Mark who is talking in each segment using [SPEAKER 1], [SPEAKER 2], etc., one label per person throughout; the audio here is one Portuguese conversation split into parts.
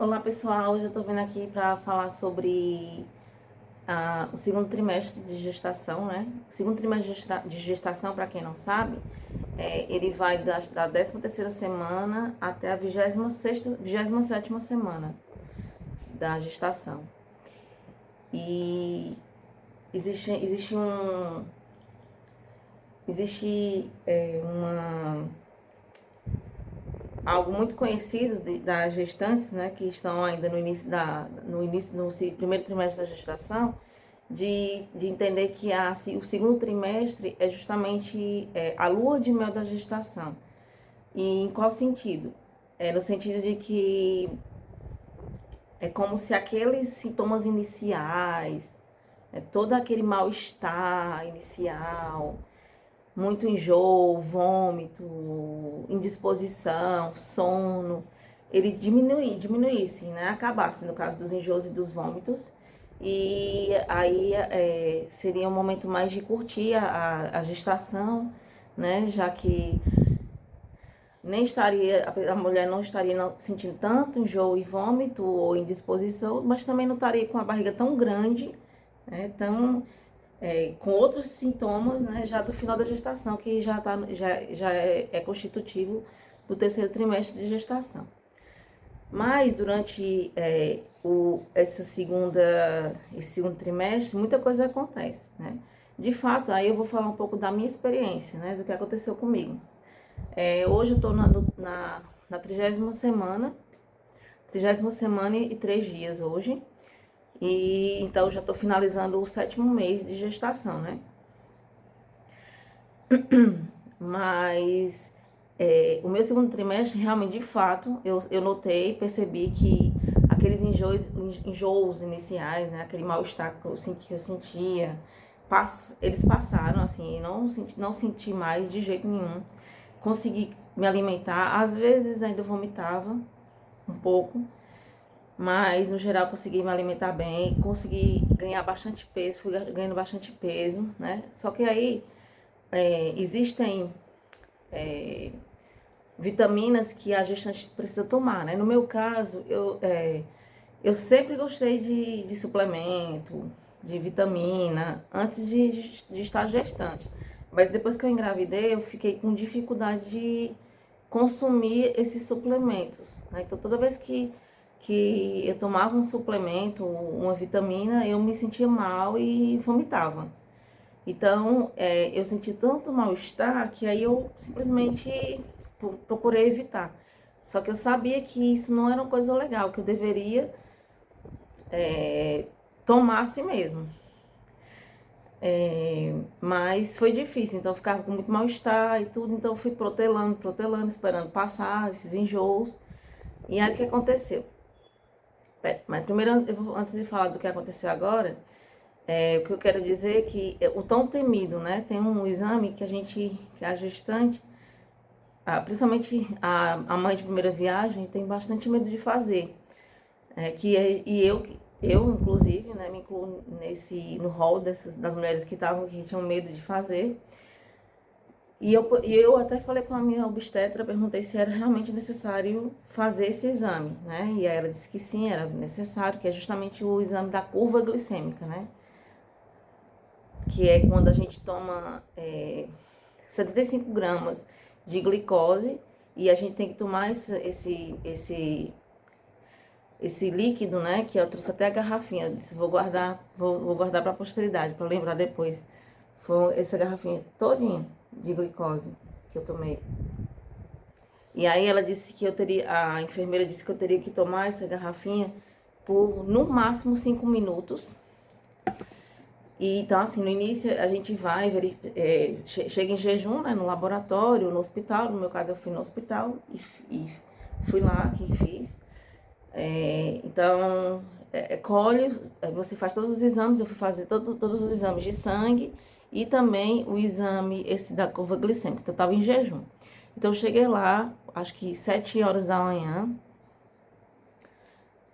[SPEAKER 1] Olá pessoal, hoje eu tô vindo aqui para falar sobre o segundo trimestre de gestação, né? O segundo trimestre de gestação, para quem não sabe, ele vai da 13ª semana até a 26ª, 27ª semana da gestação. E existe algo muito conhecido das gestantes, né, que estão ainda no primeiro trimestre da gestação, de entender que o segundo trimestre é justamente a lua de mel da gestação. E em qual sentido? No sentido de que é como se aqueles sintomas iniciais, todo aquele mal-estar inicial, muito enjoo, vômito, indisposição, sono, ele diminuísse, né? Acabasse, no caso dos enjoos e dos vômitos. E aí seria um momento mais de curtir a gestação, né? Já que nem estaria, a mulher não estaria sentindo tanto enjoo e vômito ou indisposição, mas também não estaria com a barriga tão grande, né? Com outros sintomas, né, já do final da gestação, que já é constitutivo do terceiro trimestre de gestação. Mas durante esse segundo trimestre, muita coisa acontece, né? De fato, aí eu vou falar um pouco da minha experiência, né, do que aconteceu comigo. Hoje eu estou na 30ª semana, 30ª semana e 3 dias hoje. E então já estou finalizando o 7º mês de gestação, né? Mas o meu segundo trimestre, realmente, de fato, eu notei, percebi que aqueles enjoos iniciais, né? Aquele mal-estar que eu sentia, eles passaram, assim, não senti mais de jeito nenhum. Consegui me alimentar, às vezes ainda vomitava um pouco, mas no geral consegui me alimentar bem, consegui ganhar bastante peso, fui ganhando bastante peso, né? Só que aí existem vitaminas que a gestante precisa tomar, né? No meu caso, eu sempre gostei de suplemento, de vitamina, antes de estar gestante. Mas depois que eu engravidei, eu fiquei com dificuldade de consumir esses suplementos, né? Então, toda vez que eu tomava um suplemento, uma vitamina, eu me sentia mal e vomitava. Então, eu senti tanto mal-estar que aí eu simplesmente procurei evitar. Só que eu sabia que isso não era uma coisa legal, que eu deveria tomar assim mesmo. Mas foi difícil, então eu ficava com muito mal-estar e tudo, então eu fui protelando, esperando passar esses enjoos. E aí o que aconteceu? Mas primeiro, antes de falar do que aconteceu agora, o que eu quero dizer é que o tão temido, né? Tem um exame que a gestante, principalmente a mãe de primeira viagem, tem bastante medo de fazer. Eu inclusive, né, me incluo no rol das mulheres que tinham medo de fazer. E eu até falei com a minha obstetra, perguntei se era realmente necessário fazer esse exame, né? E aí ela disse que sim, era necessário, que é justamente o exame da curva glicêmica, né? Que é quando a gente toma 75 gramas de glicose e a gente tem que tomar esse líquido, né? Que eu trouxe até a garrafinha, eu disse, vou guardar para a posteridade, para lembrar depois. Foi essa garrafinha todinha de glicose que eu tomei. E aí ela disse que a enfermeira disse que eu teria que tomar essa garrafinha por no máximo 5 minutos. E então, assim, no início a gente vai, chega em jejum, né, no laboratório, no hospital. No meu caso, eu fui no hospital e fui lá que fiz. Então, colhe, você faz todos os exames, eu fui fazer todos os exames de sangue e também o exame, esse da curva glicêmica, então eu estava em jejum. Então, eu cheguei lá, acho que 7 horas da manhã.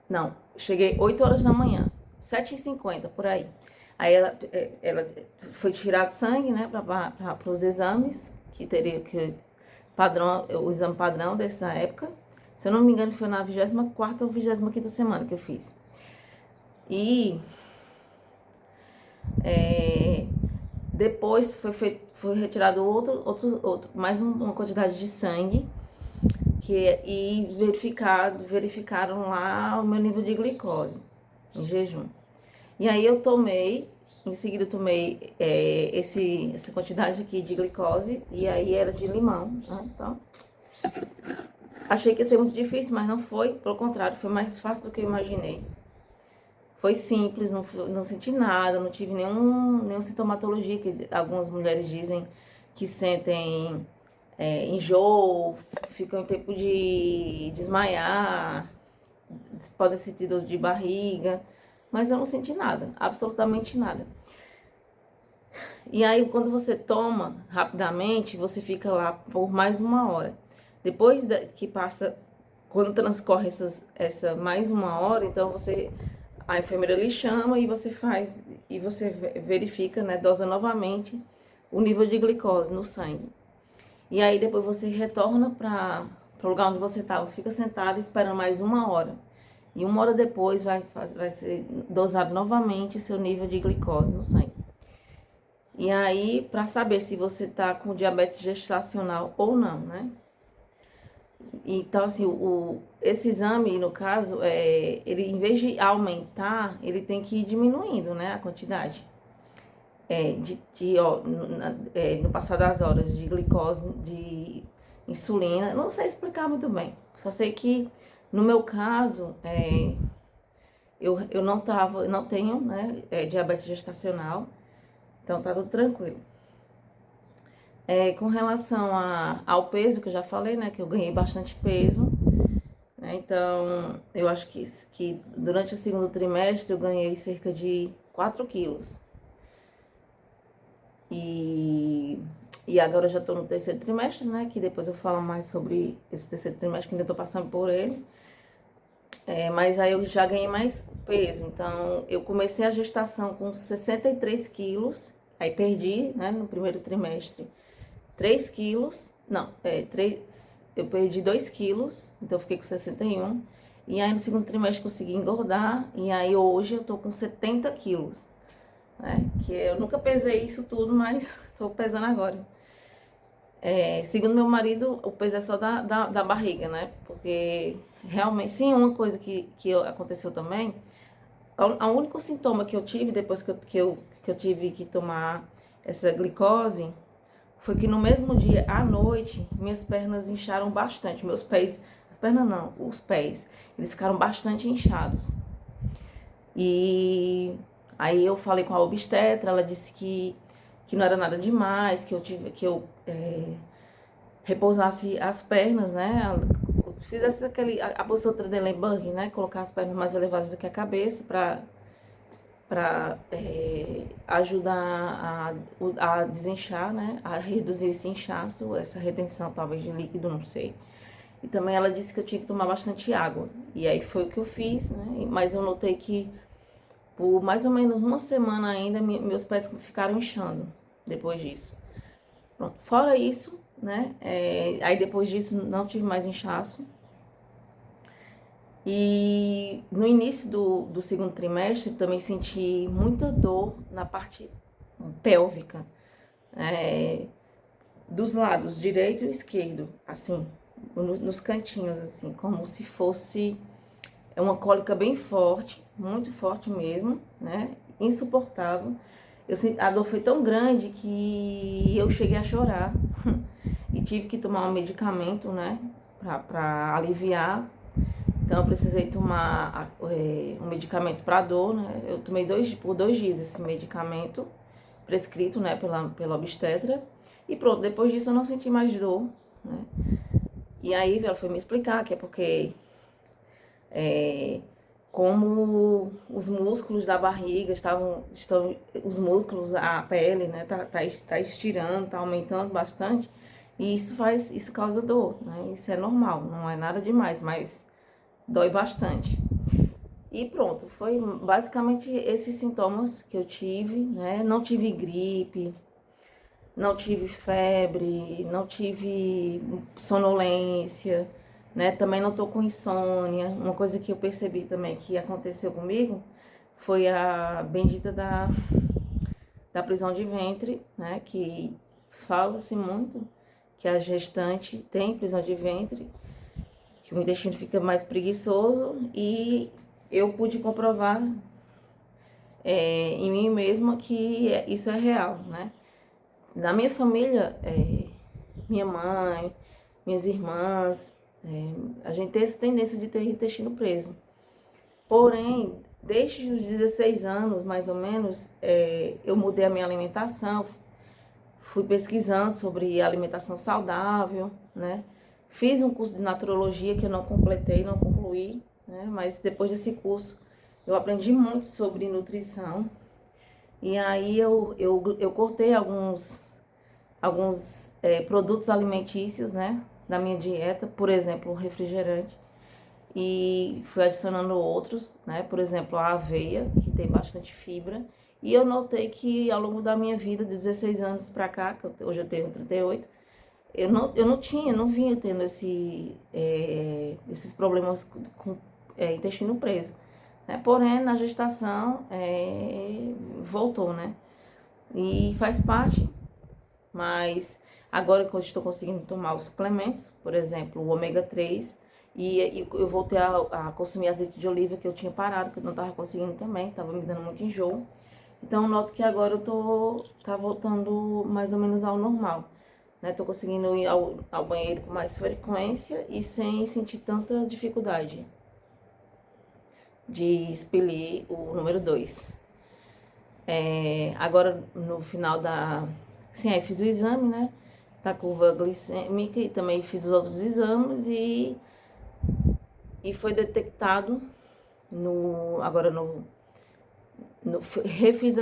[SPEAKER 1] Não, cheguei 8 horas da manhã, 7h50, por aí. Aí ela foi tirar sangue, né, para os exames, que teria que o exame padrão dessa época. Se eu não me engano, foi na 24ª ou 25ª semana que eu fiz. E depois foi retirado mais uma quantidade de sangue e verificaram lá o meu nível de glicose em jejum. E aí em seguida eu tomei essa quantidade aqui de glicose, e aí era de limão, né? Então, achei que ia ser muito difícil, mas não foi, pelo contrário, foi mais fácil do que eu imaginei. Foi simples, não senti nada, não tive nenhuma sintomatologia, que algumas mulheres dizem que sentem enjoo, ficam em tempo de desmaiar, podem sentir dor de barriga, mas eu não senti nada, absolutamente nada. E aí, quando você toma rapidamente, você fica lá por mais 1 hora. Depois que passa, quando transcorre essa mais 1 hora, então a enfermeira lhe chama e você verifica, né, dosa novamente o nível de glicose no sangue. E aí depois você retorna para o lugar onde você estava, fica sentado esperando mais 1 hora. E 1 hora depois vai ser dosado novamente o seu nível de glicose no sangue. E aí, para saber se você tá com diabetes gestacional ou não, né? Então, assim, esse exame, no caso, ele, em vez de aumentar, ele tem que ir diminuindo, né, a quantidade. No passar das horas de glicose, de insulina. Não sei explicar muito bem. Só sei que, no meu caso, eu não tenho, né, diabetes gestacional. Então tá tudo tranquilo. Com relação ao peso, que eu já falei, né, que eu ganhei bastante peso, né, então eu acho que durante o segundo trimestre eu ganhei cerca de 4 quilos. E agora eu já tô no terceiro trimestre, né, que depois eu falo mais sobre esse terceiro trimestre, que ainda tô passando por ele. Mas aí eu já ganhei mais peso, então eu comecei a gestação com 63 quilos, aí perdi, né, no primeiro trimestre 3 quilos, não, eu perdi 2 quilos, então eu fiquei com 61. E aí no segundo trimestre consegui engordar, e aí hoje eu tô com 70 quilos, né? Que eu nunca pesei isso tudo, mas tô pesando agora. Segundo meu marido, o peso é só da barriga, né? Porque realmente, sim, uma coisa que aconteceu também, o único sintoma que eu tive depois que eu tive que tomar essa glicose foi que no mesmo dia, à noite, minhas pernas incharam bastante. Meus pés, as pernas não, os pés, eles ficaram bastante inchados. E aí eu falei com a obstetra, ela disse que não era nada demais, que eu repousasse as pernas, né? Fizesse a posição Trendelenburg, né? Colocar as pernas mais elevadas do que a cabeça para ajudar a desinchar, né? A reduzir esse inchaço, essa retenção talvez de líquido, não sei. E também ela disse que eu tinha que tomar bastante água. E aí foi o que eu fiz, né? Mas eu notei que por mais ou menos 1 semana ainda meus pés ficaram inchando depois disso. Pronto. Fora isso, né? Aí depois disso não tive mais inchaço. E no início do segundo trimestre também senti muita dor na parte pélvica, dos lados direito e esquerdo, assim, nos cantinhos, assim, como se fosse uma cólica bem forte, muito forte mesmo, né? Insuportável. A dor foi tão grande que eu cheguei a chorar e tive que tomar um medicamento, né, para aliviar. Então eu precisei tomar um medicamento para dor, né? Eu tomei por 2 dias esse medicamento prescrito, né, pela obstetra. E pronto, depois disso eu não senti mais dor, né? E aí ela foi me explicar que é porque como os músculos da barriga os músculos, a pele, né, tá estirando, tá aumentando bastante, e isso causa dor, né? Isso é normal, não é nada demais, mas dói bastante. E pronto, foi basicamente esses sintomas que eu tive, né? Não tive gripe, não tive febre, não tive sonolência, né? Também não tô com insônia. Uma coisa que eu percebi também que aconteceu comigo foi a bendita da prisão de ventre, né? Que fala-se muito que a gestante tem prisão de ventre, que o intestino fica mais preguiçoso, e eu pude comprovar em mim mesma que isso é real, né? Na minha família, minha mãe, minhas irmãs, a gente tem essa tendência de ter intestino preso. Porém, desde os 16 anos, mais ou menos, eu mudei a minha alimentação, fui pesquisando sobre alimentação saudável, né? Fiz um curso de naturologia que eu não completei, não concluí, né? Mas depois desse curso eu aprendi muito sobre nutrição. E aí eu cortei alguns produtos alimentícios, né? Da minha dieta, por exemplo, o refrigerante. E fui adicionando outros, né? Por exemplo, a aveia, que tem bastante fibra. E eu notei que ao longo da minha vida, de 16 anos para cá, que hoje eu tenho 38, eu não vinha tendo esses problemas com intestino preso. Né? Porém, na gestação, voltou, né? E faz parte, mas agora que eu estou conseguindo tomar os suplementos, por exemplo, o ômega 3, e eu voltei a consumir azeite de oliva, que eu tinha parado, que eu não estava conseguindo também, estava me dando muito enjoo. Então, eu noto que agora tá voltando mais ou menos ao normal, né? Tô conseguindo ir ao banheiro com mais frequência e sem sentir tanta dificuldade de expelir o número 2. Agora, no final Sim, aí fiz o exame, né? Da curva glicêmica, e também fiz os outros exames, e foi detectado agora refiz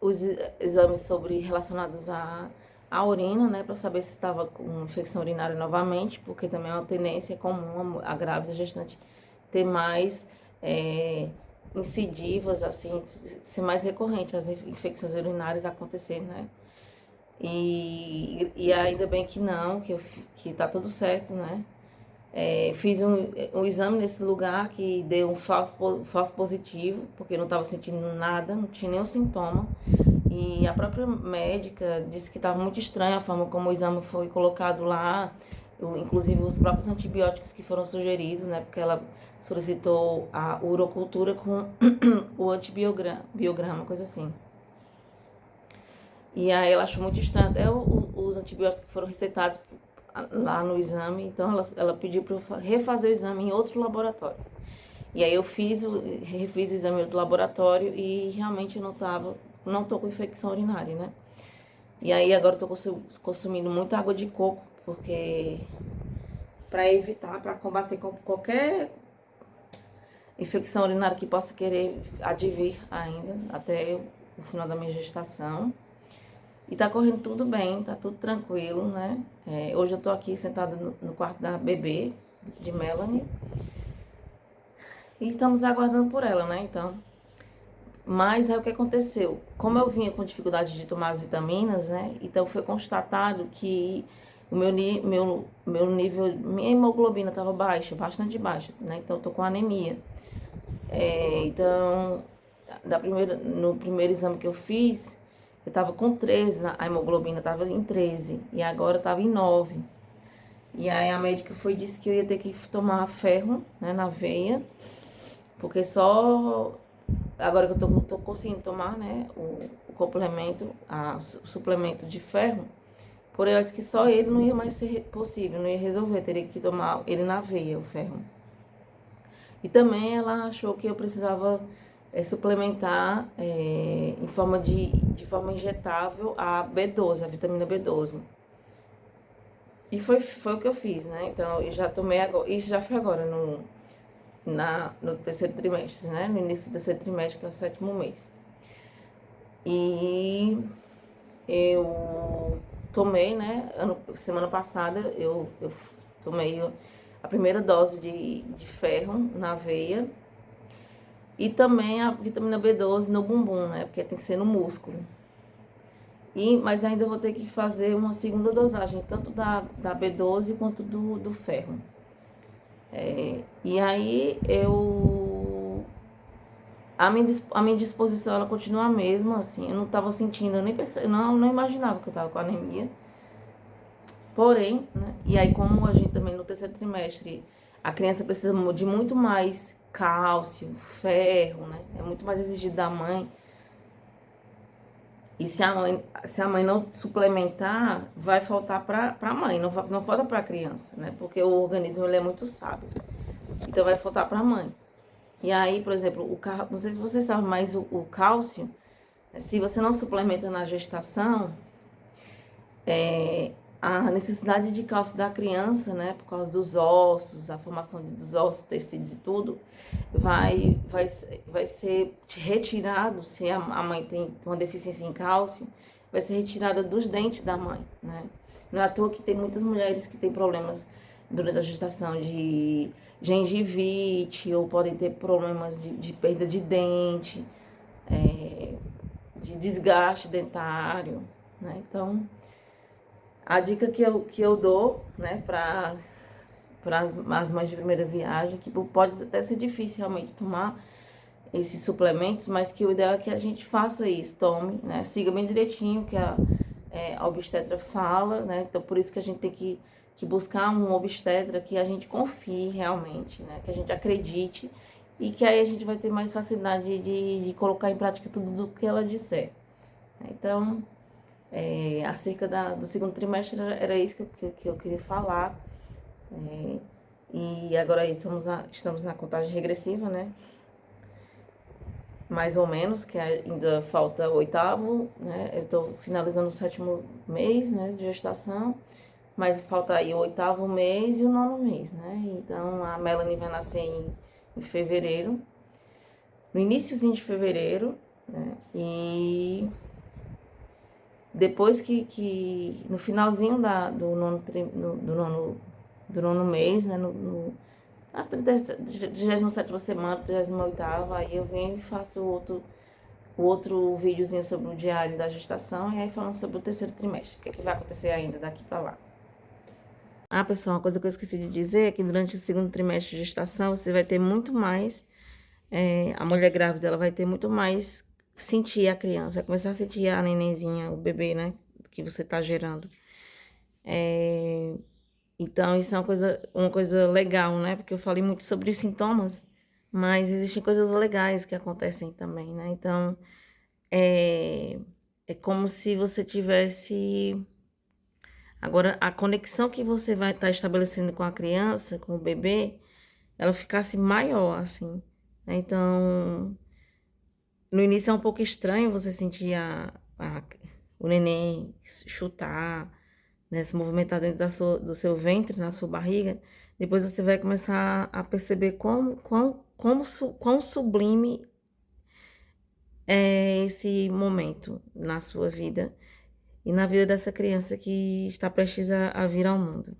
[SPEAKER 1] os exames relacionados à urina, né, para saber se estava com infecção urinária novamente, porque também é uma tendência comum a grávida gestante ter mais incidivas, assim, ser mais recorrente as infecções urinárias acontecerem, né? E ainda bem que não, que tá tudo certo, né? Fiz um exame nesse lugar que deu um falso positivo, porque eu não estava sentindo nada, não tinha nenhum sintoma. E a própria médica disse que estava muito estranha a forma como o exame foi colocado lá, inclusive os próprios antibióticos que foram sugeridos, né? Porque ela solicitou a urocultura com o antibiograma, coisa assim. E aí ela achou muito estranho até os antibióticos que foram receitados lá no exame, então ela pediu para eu refazer o exame em outro laboratório. E aí eu refiz o exame em outro laboratório e realmente eu não tô com infecção urinária, né? E aí agora eu tô consumindo muita água de coco, porque para combater qualquer infecção urinária que possa querer advir ainda, até o final da minha gestação. E tá correndo tudo bem, tá tudo tranquilo, né? Hoje eu tô aqui sentada no quarto da bebê, de Melanie, e estamos aguardando por ela, né? Então, mas aí o que aconteceu? Como eu vinha com dificuldade de tomar as vitaminas, né? Então foi constatado que o meu nível, minha hemoglobina estava baixa, bastante baixa, né? Então eu tô com anemia. Então, no primeiro exame que eu fiz, eu tava com 13, a hemoglobina tava em 13 e agora tava em 9. E aí a médica disse que eu ia ter que tomar ferro, né, na veia, porque só agora que eu tô conseguindo tomar, né, o complemento, o suplemento de ferro, por ela disse que só ele não ia mais ser possível, não ia resolver, teria que tomar ele na veia, o ferro. E também ela achou que eu precisava suplementar de forma injetável a B12, a vitamina B12. E foi o que eu fiz, né? Então eu já tomei agora, isso já foi agora no terceiro trimestre, né? No início do terceiro trimestre, que é o 7º mês. E eu tomei, né? Semana passada eu tomei a primeira dose de ferro na veia. E também a vitamina B12 no bumbum, né? Porque tem que ser no músculo. Mas ainda vou ter que fazer uma segunda dosagem, tanto da B12 quanto do ferro. E aí a minha disposição ela continua a mesma, assim, eu não estava sentindo, eu nem pensei, não imaginava que eu estava com anemia. Porém, né, e aí como a gente também no terceiro trimestre, a criança precisa de muito mais cálcio, ferro, né, é muito mais exigido da mãe. E se a mãe não suplementar, vai faltar para a mãe, não falta para a criança, né, porque o organismo ele é muito sábio. Então vai faltar para a mãe. E aí, por exemplo, não sei se você sabe, mas o cálcio, se você não suplementa na gestação, a necessidade de cálcio da criança, né, por causa dos ossos, a formação dos ossos, tecidos e tudo, vai ser retirado, se a mãe tem uma deficiência em cálcio, vai ser retirada dos dentes da mãe, né. Não é à toa que tem muitas mulheres que têm problemas durante a gestação de gengivite, ou podem ter problemas de perda de dente, de desgaste dentário, né. Então, a dica que eu dou, né, para as mães de primeira viagem, que pode até ser difícil realmente tomar esses suplementos, mas que o ideal é que a gente faça isso, tome, né, siga bem direitinho o que a obstetra fala, né, então por isso que a gente tem que buscar um obstetra que a gente confie realmente, né, que a gente acredite e que aí a gente vai ter mais facilidade de colocar em prática tudo do que ela disser. Então, acerca do segundo trimestre era isso que eu queria falar. E agora aí estamos na contagem regressiva, né? Mais ou menos, que ainda falta o oitavo, né? Eu tô finalizando o sétimo mês, né, de gestação, mas falta aí o oitavo mês e o nono mês, né? Então a Melanie vai nascer em fevereiro, no iniciozinho de fevereiro, né? E depois no finalzinho do nono mês, né, na 37ª semana, 38ª, aí eu venho e faço o outro videozinho sobre o diário da gestação e aí falando sobre o terceiro trimestre, o que é que vai acontecer ainda daqui pra lá. Ah, pessoal, uma coisa que eu esqueci de dizer é que durante o segundo trimestre de gestação você vai ter muito mais, a mulher grávida ela vai ter muito mais sentir a criança, vai começar a sentir a nenenzinha, o bebê, né, que você tá gerando. Então, isso é uma coisa legal, né? Porque eu falei muito sobre os sintomas, mas existem coisas legais que acontecem também, né? Então, é, é como se você tivesse. Agora, a conexão que você vai estar estabelecendo com a criança, com o bebê, ela ficasse maior, assim, né? Então, no início é um pouco estranho você sentir o neném chutar, né, se movimentar dentro do seu ventre, na sua barriga. Depois você vai começar a perceber quão sublime é esse momento na sua vida e na vida dessa criança que está prestes a vir ao mundo.